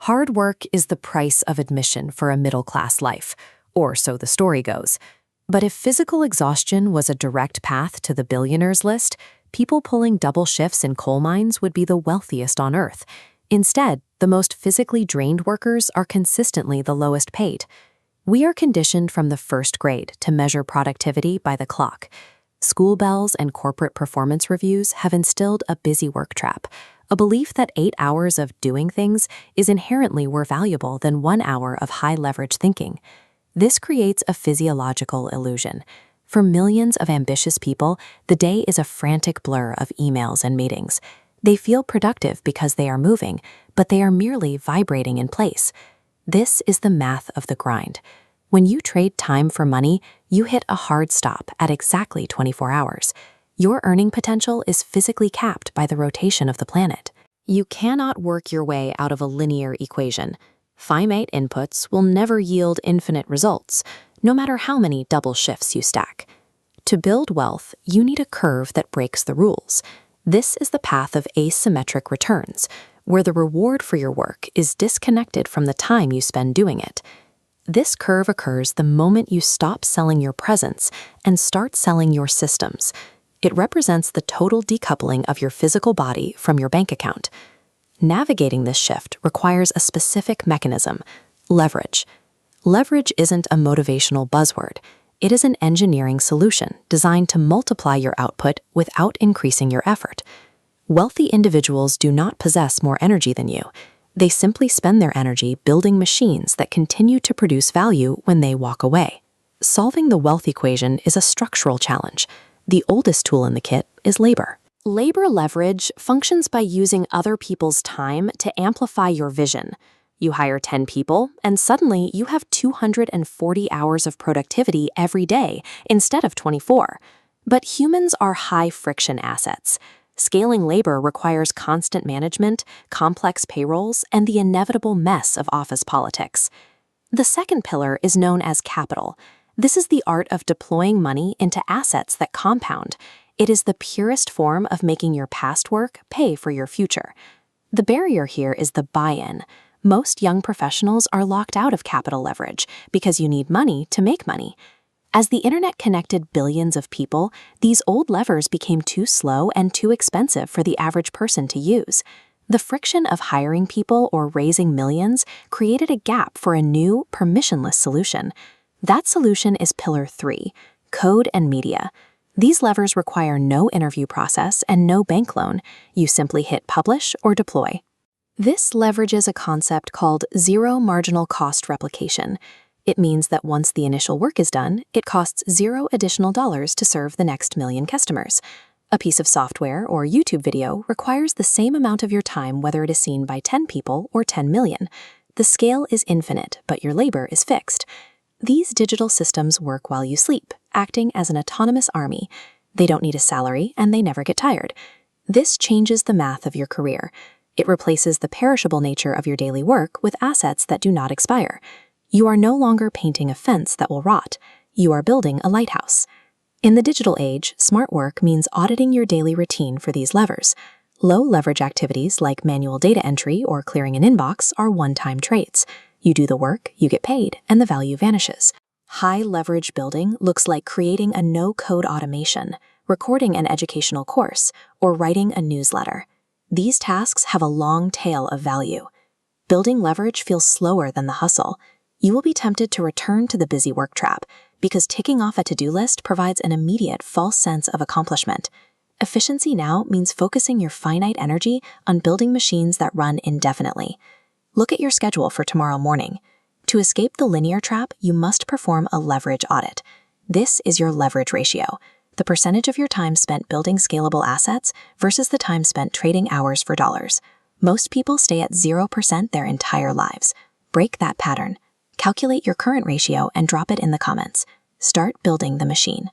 Hard work is the price of admission for a middle-class life, or so the story goes. But if physical exhaustion was a direct path to the billionaires list, people pulling double shifts in coal mines would be the wealthiest on Earth. Instead, the most physically drained workers are consistently the lowest paid. We are conditioned from the first grade to measure productivity by the clock. School bells and corporate performance reviews have instilled a busywork trap, a belief that 8 hours of doing things is inherently more valuable than 1 hour of high-leverage thinking. This creates a physiological illusion. For millions of ambitious people, the day is a frantic blur of emails and meetings. They feel productive because they are moving, but they are merely vibrating in place. This is the math of the grind. When you trade time for money, you hit a hard stop at exactly 24 hours. Your earning potential is physically capped by the rotation of the planet. You cannot work your way out of a linear equation. Finite inputs will never yield infinite results, no matter how many double shifts you stack. To build wealth, you need a curve that breaks the rules. This is the path of asymmetric returns, where the reward for your work is disconnected from the time you spend doing it. This curve occurs the moment you stop selling your presence and start selling your systems. It represents the total decoupling of your physical body from your bank account. Navigating this shift requires a specific mechanism: leverage. Leverage isn't a motivational buzzword. It is an engineering solution designed to multiply your output without increasing your effort. Wealthy individuals do not possess more energy than you. They simply spend their energy building machines that continue to produce value when they walk away. Solving the wealth equation is a structural challenge. The oldest tool in the kit is labor. Labor leverage functions by using other people's time to amplify your vision. You hire 10 people, and suddenly you have 240 hours of productivity every day instead of 24. But humans are high-friction assets. Scaling labor requires constant management, complex payrolls, and the inevitable mess of office politics. The second pillar is known as capital. This is the art of deploying money into assets that compound. It is the purest form of making your past work pay for your future. The barrier here is the buy-in. Most young professionals are locked out of capital leverage because you need money to make money. As the internet connected billions of people, these old levers became too slow and too expensive for the average person to use. The friction of hiring people or raising millions created a gap for a new, permissionless solution. That solution is Pillar 3, code and media. These levers require no interview process and no bank loan. You simply hit publish or deploy. This leverages a concept called zero marginal cost replication. It means that once the initial work is done, it costs $0 additional to serve the next million customers. A piece of software or YouTube video requires the same amount of your time whether it is seen by 10 people or 10 million. The scale is infinite, but your labor is fixed. These digital systems work while you sleep, acting as an autonomous army. They don't need a salary, and they never get tired. This changes the math of your career. It replaces the perishable nature of your daily work with assets that do not expire. You are no longer painting a fence that will rot. You are building a lighthouse. In the digital age, smart work means auditing your daily routine for these levers. Low-leverage activities like manual data entry or clearing an inbox are one-time trades. You do the work, you get paid, and the value vanishes. High-leverage building looks like creating a no-code automation, recording an educational course, or writing a newsletter. These tasks have a long tail of value. Building leverage feels slower than the hustle. You will be tempted to return to the busy work trap because ticking off a to-do list provides an immediate false sense of accomplishment. Efficiency now means focusing your finite energy on building machines that run indefinitely. Look at your schedule for tomorrow morning. To escape the linear trap, you must perform a leverage audit. This is your leverage ratio, the percentage of your time spent building scalable assets versus the time spent trading hours for dollars. Most people stay at 0% their entire lives. Break that pattern. Calculate your current ratio and drop it in the comments. Start building the machine.